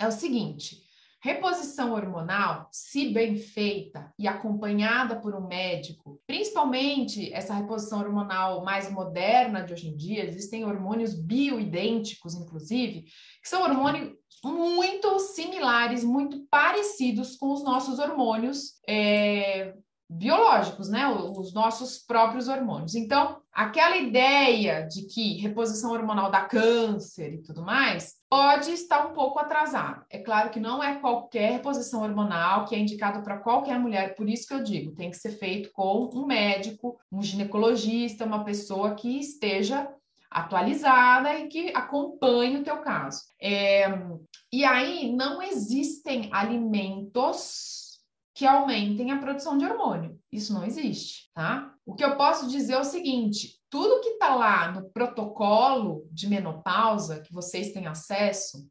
é o seguinte: reposição hormonal, se bem feita e acompanhada por um médico, principalmente essa reposição hormonal mais moderna de hoje em dia, existem hormônios bioidênticos, inclusive, que são hormônios muito similares, muito parecidos com os nossos hormônios biológicos, né? Os nossos próprios hormônios. Então, aquela ideia de que reposição hormonal dá câncer e tudo mais, pode estar um pouco atrasado. É claro que não é qualquer reposição hormonal que é indicado para qualquer mulher, por isso que eu digo, tem que ser feito com um médico, um ginecologista, uma pessoa que esteja atualizada e que acompanhe o teu caso. E aí, não existem alimentos que aumentem a produção de hormônio. Isso não existe, tá? O que eu posso dizer é o seguinte: tudo que tá lá no protocolo de menopausa, que vocês têm acesso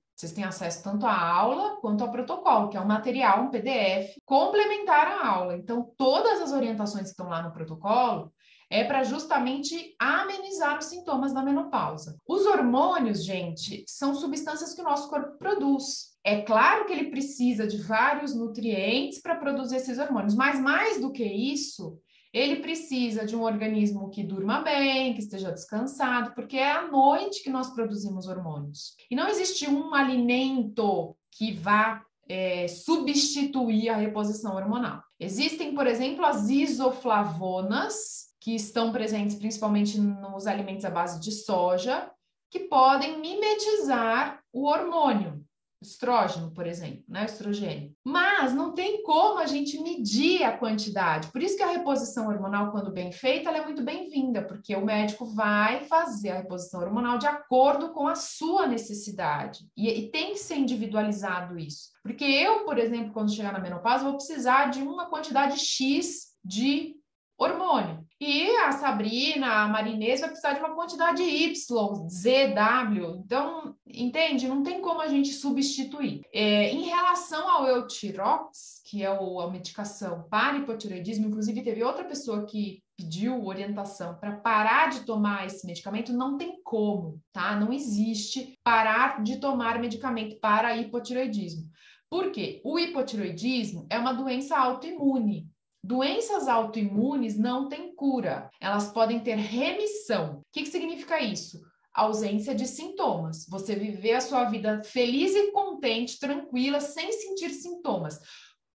tanto à aula quanto ao protocolo, que é um material, um PDF, complementar à aula. Então, todas as orientações que estão lá no protocolo é para justamente amenizar os sintomas da menopausa. Os hormônios, gente, são substâncias que o nosso corpo produz. É claro que ele precisa de vários nutrientes para produzir esses hormônios, mas mais do que isso, ele precisa de um organismo que durma bem, que esteja descansado, porque é à noite que nós produzimos hormônios. E não existe um alimento que vá substituir a reposição hormonal. Existem, por exemplo, as isoflavonas, que estão presentes principalmente nos alimentos à base de soja, que podem mimetizar o hormônio. Estrógeno, por exemplo, né? Estrogênio. Mas não tem como a gente medir a quantidade. Por isso que a reposição hormonal, quando bem feita, ela é muito bem-vinda, porque o médico vai fazer a reposição hormonal de acordo com a sua necessidade. E tem que ser individualizado isso. Porque eu, por exemplo, quando chegar na menopausa, vou precisar de uma quantidade X de hormônio. E a Sabrina, a Marinês vai precisar de uma quantidade Y, Z, W. Então, entende? Não tem como a gente substituir. Em relação ao Eutirox, que é a medicação para hipotireoidismo, inclusive teve outra pessoa que pediu orientação para parar de tomar esse medicamento, não tem como, tá? Não existe parar de tomar medicamento para hipotireoidismo. Por quê? O hipotireoidismo é uma doença autoimune. Doenças autoimunes não têm cura, elas podem ter remissão. O que significa isso? Ausência de sintomas. Você viver a sua vida feliz e contente, tranquila, sem sentir sintomas.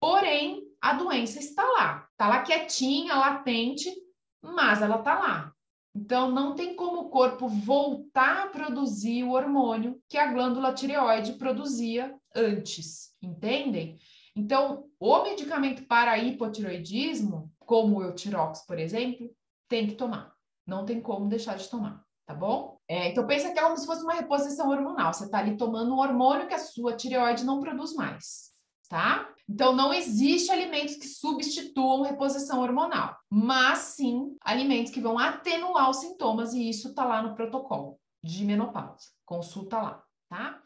Porém, a doença está lá quietinha, latente, mas ela está lá. Então, não tem como o corpo voltar a produzir o hormônio que a glândula tireoide produzia antes, entendem? Então, o medicamento para hipotireoidismo, como o Eutirox, por exemplo, tem que tomar. Não tem como deixar de tomar, tá bom? Então, pensa que é como se fosse uma reposição hormonal. Você está ali tomando um hormônio que a sua tireoide não produz mais, tá? Então, não existe alimentos que substituam reposição hormonal, mas sim alimentos que vão atenuar os sintomas, e isso está lá no protocolo de menopausa. Consulta lá, tá?